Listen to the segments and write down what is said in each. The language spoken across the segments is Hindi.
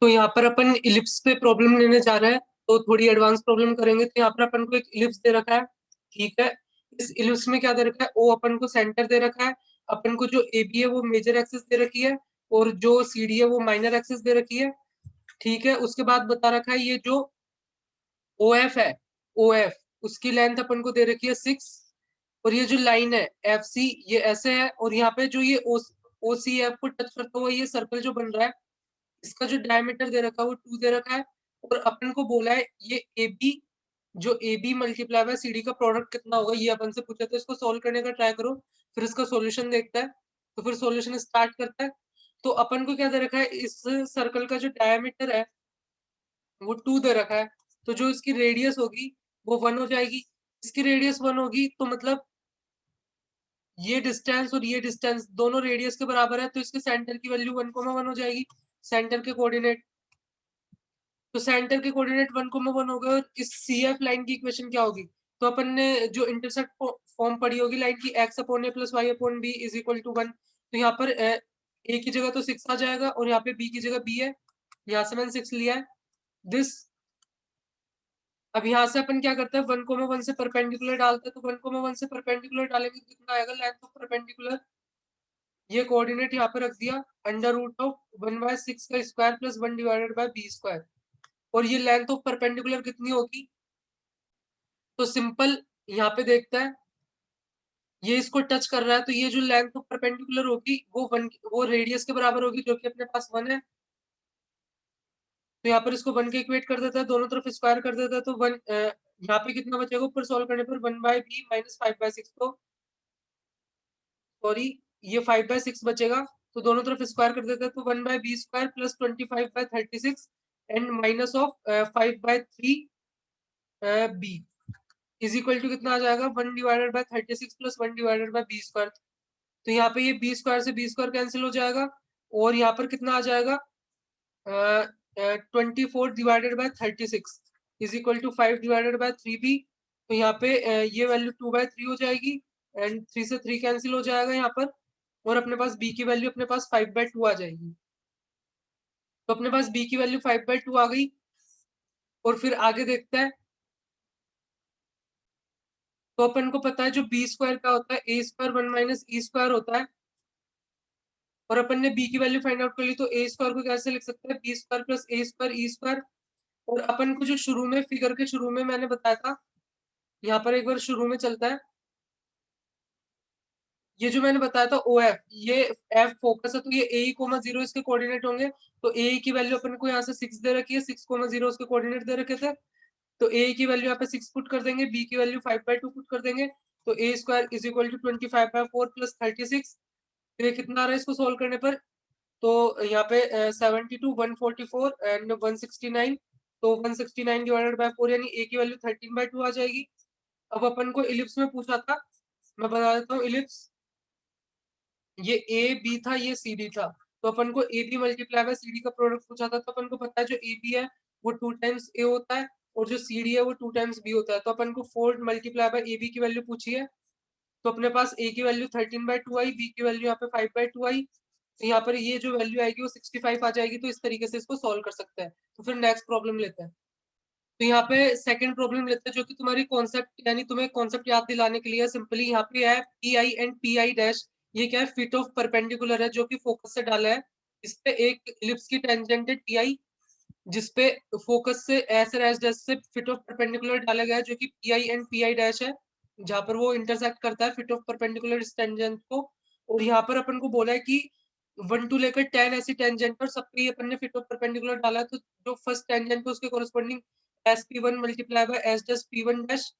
तो यहाँ पर अपन इलिप्स पे प्रॉब्लम लेने जा रहे हैं, तो थोड़ी एडवांस प्रॉब्लम करेंगे। तो यहाँ पर अपन को एक इलिप्स दे रखा है, ठीक है। इस इलिप्स में क्या दे रखा है, ओ अपन को सेंटर दे रखा है, अपन को जो ए बी है वो मेजर एक्सिस दे रखी है, और जो सी डी है वो माइनर एक्सिस दे रखी है, ठीक है। उसके बाद बता रखा है ये जो ओ एफ है, ओ एफ उसकी लेंथ अपन को दे रखी है 6, और ये जो लाइन है एफ सी ये ऐसे है, और यहाँ पे जो ये ओ सी एफ को टच करता हुआ ये सर्कल जो बन रहा है, इसका जो डायमीटर दे रखा है वो 2 दे रखा है। और अपन को बोला है ये ए बी, जो A B multiply by C D का प्रोडक्ट कितना होगा ये अपन से पूछा, तो इसको सोल्व करने का ट्राई करो, फिर इसका सॉल्यूशन देखता है। तो फिर सॉल्यूशन स्टार्ट करता है। तो अपन को क्या दे रखा है, इस सर्कल का जो डायमीटर है वो 2 दे रखा है, तो जो इसकी रेडियस होगी वो 1 हो जाएगी। इसकी रेडियस 1 होगी तो मतलब ये डिस्टेंस और ये डिस्टेंस दोनों रेडियस के बराबर है, तो इसके सेंटर की वैल्यू 1,1 हो जाएगी, सेंटर के कोऑर्डिनेट। तो सेंटर के कोऑर्डिनेट 1,1 हो गए, और इस सी एफ लाइन की इक्वेशन क्या होगी, तो अपन ने जो इंटरसेक्ट फॉर्म पढ़ी होगी लाइन की, X upon A plus Y upon B is equal to 1। तो यहाँ पर ए की जगह तो 6 आ जाएगा, और यहाँ पे बी की जगह बी है, यहाँ से मैंने 6 लिया है दिस। अब यहाँ से अपन क्या करते हैं, 1,1 से परपेंडिकुलर डालते हैं, तो 1,1 से परपेंडिकुलर डालेंगे तो कितना आएगा, लेंथ ऑफ परपेंडिकुलर, ये कोऑर्डिनेट यहाँ पे रख दिया, अंडर रूट ऑफ 1/6 का square plus 1 divided by b square. और ये लेंथ ऑफ परपेंडिकुलर कितनी होगी, तो सिंपल यहाँ पे देखते हैं, ये इसको टच कर रहा है, तो ये जो लेंथ ऑफ परपेंडिकुलर होगी वो रेडियस के बराबर होगी, जो कि अपने पास 1 है। तो यहाँ पर इसको 1 के इक्वेट कर देता है, दोनों तरफ स्क्वायर कर देता है, तो 1 यहाँ पे कितना बचेगा ऊपर सॉल्व करने पर, 1/b माइनस 5/6, तो सॉरी ये 5/6 बचेगा, तो दोनों तरफ स्क्वायर कर देते हैं, तो 1/b square plus 25/36 and minus of 5/3 b is equal to कितना आ जाएगा, 1/36 प्लस 1/b स्क्वायर। तो यहाँ पे ये बी स्क्वायर से बी स्क्वायर कैंसिल हो जाएगा, और यहाँ पर कितना आ जाएगा, 24/36 इज इक्वल टू 5/3b। तो यहाँ पे ये वैल्यू 2/3 हो जाएगी, एंड 3 से 3 कैंसिल हो जाएगा यहाँ पर, और अपने पास b की वैल्यू अपने पास 5/2 आ जाएगी। तो अपने पास b की वैल्यू 5/2 आ गई, और फिर आगे देखते हैं। तो अपन को पता है जो बी स्क्वायर का होता है, ए स्क्वायर 1 माइनस ई स्क्वायर होता है, और अपन ने बी की वैल्यू फाइंड आउट कर ली, तो ए स्क्वायर को कैसे लिख सकते हैं, बी स्क्वायर प्लस ए स्क्वायर ई स्क्वायर। और अपन को जो शुरू में फिगर के शुरू में मैंने बताया था, यहाँ पर एक बार शुरू में चलता है, ये जो मैंने बताया था ओ एफ, ये एफ फोकस है, तो ये ए कोमा 0 इसके कोऑर्डिनेट होंगे। तो ए की वैल्यू अपन को यहाँ से 6 दे रखी है, 6,0 उसके कोऑर्डिनेट दे रखे थे, तो ए की वैल्यू यहाँ पे 6 पुट कर देंगे, बी की वैल्यू 5/2 पुट कर देंगे, तो A square is equal to 25/4 plus 36। ये कितना आ रहा है इसको सोल्व करने पर, तो यहाँ पे 72 144 एंड 169, तो 169 डिवाइडेड बाय 4 यानी ए की वैल्यू 13/2 आ जाएगी। अब अपन को इलिप्स में पूछा था, मैं बता देता हूँ इलिप्स, ये ए बी था, ये सी डी था, तो अपन को a B multiply by C D का प्रोडक्ट पूछा था, तो अपन को पता है जो ए बी है वो 2 टाइम्स ए होता है, और जो सी डी है वो 2 टाइम्स बी होता है। तो अपन को 4 मल्टीप्लाई बाय ए बी की वैल्यू पूछी है, तो अपने पास ए की वैल्यू 13/2 आई, बी की वैल्यू यहाँ पे 5/2 आई, तो यहाँ पर ये जो वैल्यू आएगी वो 65 आ जाएगी। तो इस तरीके से इसको सॉल्व कर सकते हैं। तो फिर नेक्स्ट प्रॉब्लम लेते हैं। तो यहाँ पे सेकंड प्रॉब्लम लेते हैं, जो कि तुम्हारी कॉन्सेप्ट यानी तुम्हें कॉन्सेप्ट याद दिलाने के लिए सिंपली यहाँ पे है P I and P I dash, ये क्या है, फिट ऑफ परपेंडिकुलर है, जो कि फोकस से डाला है। इस पे एक इलिप्स की टेंजेंट है टी आई, जिसपे फोकस से एस और एस डैश से फिट ऑफ परपेंडिकुलर डाला गया है, जो कि P I and P I dash है, जहां पर वो इंटरसेक्ट करता है फिट ऑफ परपेंडिकुलर इस टेंजेंट को। और यहाँ पर अपन को बोला है कि 1 to लेकर 10 ऐसी टेंजेंट पर सब पे अपन ने फिट ऑफ परपेंडिकुलर डाला है, तो जो फर्स्ट टेंजेंट है उसके corresponding S P one multiply by S dash P one dash,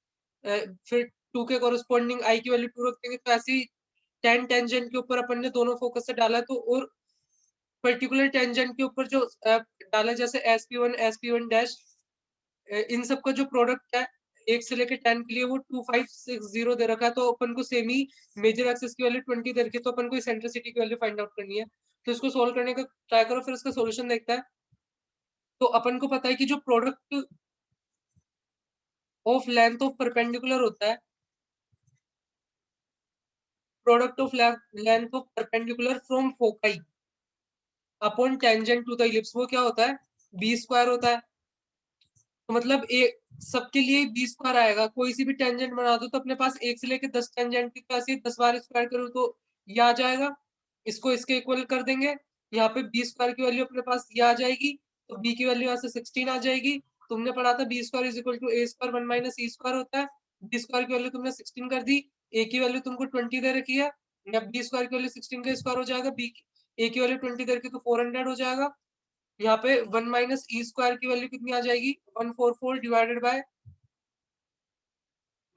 फिर 2 के कोरस्पॉन्डिंग आई की वैल्यू 2 रख देंगे, तो ऐसी 10 टेंजेंट के ऊपर अपन ने दोनों फोकस से डाला है। तो और पर्टिकुलर टेंजेंट के ऊपर जो डाला, जैसे एस पी वन डैश, इन सब का जो प्रोडक्ट है 1 से लेकर 10 के लिए वो 2560 दे रखा है, तो अपन को सेम ही मेजर एक्सिस की वैल्यू 20 दे रखी है, तो अपन को इसेंट्रिसिटी की वैल्यू फाइंड आउट करनी है। तो इसको सोल्व करने का ट्राई करो, फिर इसका सॉल्यूशन देखता है। तो अपन को पता है कि जो product of length of perpendicular होता है, product of length of perpendicular from foci, upon tangent to the ellipse, वो क्या होता है, बी स्क्वायर होता है। तो मतलब एक सबके लिए बी स्क्वायर आएगा। कोई सी भी टेंजेंट बना दो तो अपने पास 1 से लेके 10 टेंजेंट की, तो ऐसे 10 बार स्क्वायर करूँ तो ये आ जाएगा। इसको इसके इक्वल कर देंगे, यहाँ पे बी स्क्वायर की वैल्यू अपने पास ये आ जाएगी, तो बी की वैल्यू यहाँ से 16 आ जाएगी। तुमने पढ़ा था b square is equal to a square 1 minus e square होता है। बी स्क्वायर की वैल्यू तुमने 16 कर दी, ए की वैल्यू तुमको 20 दे रखी है, या बी स्क्वायर की वैल्यू 16 का स्क्वायर हो जाएगा, बी ए की वैल्यू 20 दे रखी तो 400 हो जाएगा। यहाँ पे 1 माइनस ई स्क्वायर की वैल्यू कितनी आ जाएगी, 144 डिवाइडेड बाय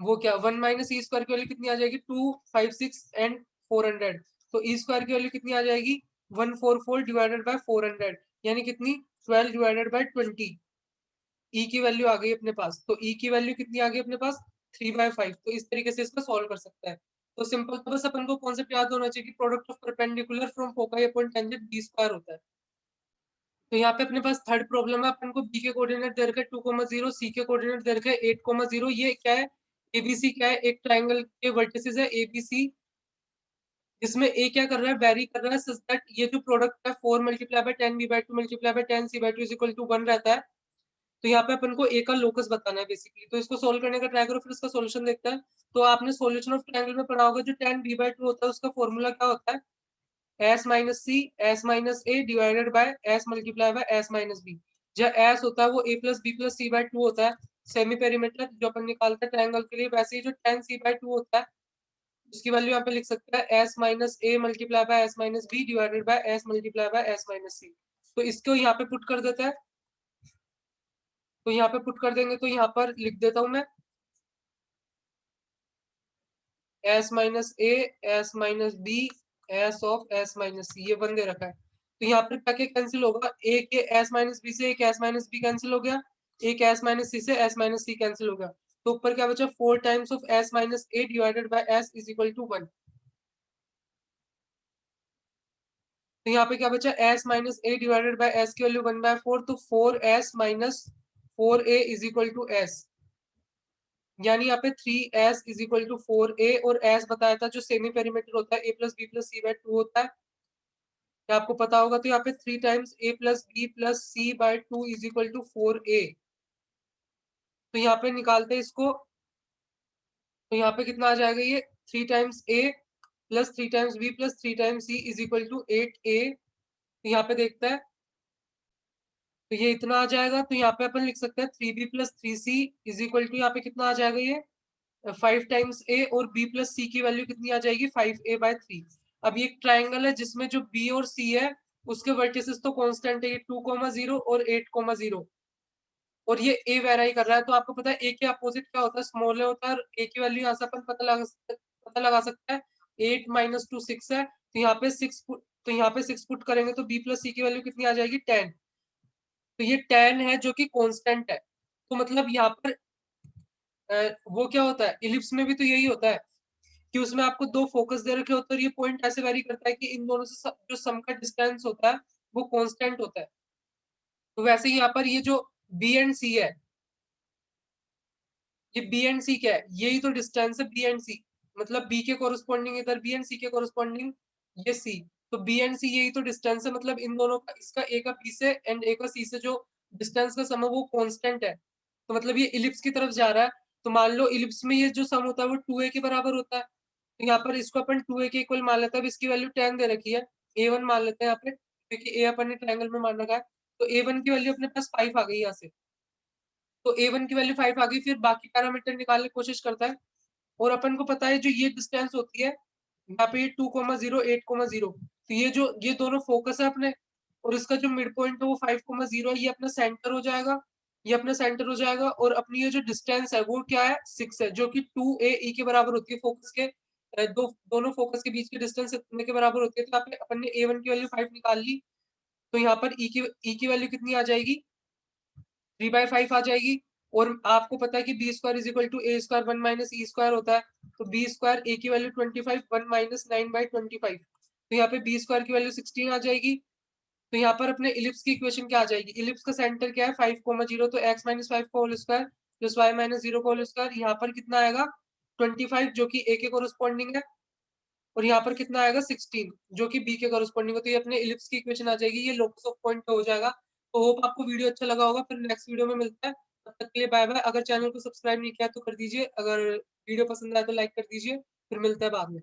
वो क्या 1 माइनस ई स्क्वायर की वैल्यू कितनी आ जाएगी, 2 5 6 एंड 400। तो ई स्क्वायर की वैल्यू कितनी आ जाएगी, 144 डिवाइडेड बाय 400, यानी कितनी 12 डिवाइडेड बाय 20। ई की वैल्यू आ गई अपने पास, तो ई की वैल्यू कितनी आ गई अपने पास 3/5। तो इस तरीके से इसका सॉल्व कर सकता है। तो सिंपल, तो बस अपन को कॉन्सेप्ट याद होना चाहिए कि product of perpendicular from foci upon tangent b square होता है। तो यहाँ पे अपने पास थर्ड प्रॉब्लम है, अपन को बी के कोऑर्डिनेट दे रखे 2,0, सी के कोऑर्डिनेट दे रखे 8,0। ये क्या है, एबीसी क्या है, एक ट्राइंगल के वर्टिसेस है एबीसी, जिसमें ए क्या कर रहा है, वेरी कर रहा है सच दैट ये जो प्रोडक्ट है 4 multiply by 10 b/2 multiply by 10 c/2 is equal to 1 रहता है। तो यहाँ पे अपन को ए का लोकस बताना है बेसिकली। तो इसको सोल्व करने का ट्राई करो, फिर इसका सॉल्यूशन देखते हैं। तो आपने सॉल्यूशन ऑफ ट्रायंगल में पढ़ा होगा, जो 10 b/2 होता है उसका फॉर्मूला क्या होता है, s minus c s minus a divided by S multiply by S minus b. जब एस होता है वो a plus b plus c by 2 होता है, सेमी पेरीमीटर जो अपन निकालते हैं ट्रायंगल के लिए। वैसे ही जो 10 c/2 होता है उसकी वैल्यू यहाँ पे लिख सकते हैं S minus A multiply by S minus B divided by S multiply by S minus C. तो इसको यहाँ पे पुट कर देते हैं। तो यहाँ पे पुट कर देंगे तो यहाँ पर लिख देता हूँ मैं S minus A S minus B S of S minus C, ये वन दे रखा है। तो यहाँ पर क्या क्या कैंसिल होगा, एक एस माइनस बी से एक एस माइनस बी कैंसिल हो गया, एक एस माइनस सी से एस माइनस सी कैंसिल हो गया। तो ऊपर क्या बचा, 4 times of S minus a divided by s is equal to 1। तो यहाँ पे क्या बचा, s minus a divided by s की वैल्यू 1/4, तो 4s minus 4a is equal to s, यानी यहाँ पे 3s is equal to 4a। और s बताया था जो सेमी पेरीमीटर होता है a plus b plus c by 2 होता है, ये आपको पता होगा। तो यहाँ पे 3 times a plus b plus c by 2 is equal to 4a। तो यहाँ पे निकालते हैं इसको, तो यहाँ पे कितना आ जाएगा, ये 3 times a plus 3 times b plus 3 times c is equal to 8a। तो यहाँ पे देखते हैं, तो ये इतना आ जाएगा। तो यहाँ पे अपन लिख सकते हैं 3b plus 3c is equal to, यहाँ पे कितना आ जाएगा, ये 5 टाइम्स a, और b प्लस c की वैल्यू कितनी आ जाएगी 5a/3। अब ये एक ट्राइंगल है जिसमें जो b और c है उसके वर्टिसेस तो कांस्टेंट है, ये 2,0 और 8,0, और ये a वेराई कर रहा है। तो आपको पता है a के अपोजिट क्या होता है, स्मॉल होता है। और a की वैल्यू यहाँ से अपन पता लगा सकते हैं, 8 माइनस 2 6 है, तो यहाँ पे 6 पुट, तो यहाँ पे 6 पुट करेंगे तो b प्लस c की वैल्यू कितनी आ जाएगी 10। तो ये 10 है जो कि कांस्टेंट है। तो मतलब यहाँ पर वो क्या होता है, इलिप्स में भी तो यही होता है कि उसमें आपको दो फोकस दे रखे होते हैं, और ये पॉइंट ऐसे वेरी करता है कि इन दोनों से जो सम का डिस्टेंस होता है वो कांस्टेंट होता है। तो वैसे ही यहाँ पर ये जो बी एंड सी है, ये बी एंड सी क्या है, यही तो डिस्टेंस है बी एंड सी। मतलब बी के कोरस्पॉन्डिंग इधर बी एंड सी के कोरस्पॉन्डिंग ये सी। तो बी एंड सी यही तो डिस्टेंस है, मतलब इन दोनों का, इसका ए का बी से एंड ए का सी से जो डिस्टेंस का सम है वो कांस्टेंट है। तो मतलब ये इलिप्स की तरफ जा रहा है। तो मान लो इलिप्स में ये जो सम होता है वो 2a के बराबर होता है। तो यहाँ पर इसको अपन 2a के इक्वल मान लेते हैं। अब इसकी वैल्यू 10 दे रखी है, a1 मान लेते हैं यहाँ पे, क्योंकि a अपन ने ट्रायंगल में मान रखा है। तो a1 की वैल्यू अपने पास 5 आ गई यहाँ से। तो a1 की वैल्यू 5 आ गई, फिर बाकी पैरामीटर निकालने की कोशिश करता है। और अपन को पता है जो ये डिस्टेंस होती है यहाँ पे, ये 2,0 8,0, तो ये दोनों फोकस है अपने, और इसका जो मिड पॉइंट है वो 5,0 है, ये अपना सेंटर हो जाएगा, ये अपना सेंटर हो जाएगा। और अपनी ये जो डिस्टेंस है वो क्या है 6 है, जो कि 2ae के बराबर होती है। फोकस के दोनों फोकस के बीच की डिस्टेंस इतने के बराबर होती है। तो यहाँ पे अपन ने a1 की वैल्यू 5 निकाल ली, तो यहाँ पर e की वैल्यू कितनी आ जाएगी 3/5 आ जाएगी। और आपको पता है कि b square is equal to a square 1 minus e square होता है। तो बी स्क्वायर ए की वैल्यू 25 1 माइनस 9/25, तो यहाँ पे बी स्क्वायर की वैल्यू 16 आ जाएगी। तो यहाँ पर अपने इलिप्स की इक्वेशन क्या आ जाएगी, इलिप्स का सेंटर क्या है 5,0, तो x माइनस 5 का whole square plus y minus 0 का होल स्क्वायर, यहाँ पर कितना आएगा 25, जो कि a के कोरस्पॉन्डिंग है। और यहाँ पर कितना आएगा 16 जो कि बी के कॉरेस्पॉन्डिंग होती है। अपने इलिप्स की इक्वेशन आ जाएगी, ये लोकस ऑफ पॉइंट हो जाएगा। तो होप आपको वीडियो अच्छा लगा होगा, फिर नेक्स्ट वीडियो में मिलता है। तब तक के लिए बाय बाय। अगर चैनल को सब्सक्राइब नहीं किया तो कर दीजिए, अगर वीडियो पसंद आए तो लाइक कर दीजिए, फिर मिलते हैं बाद में।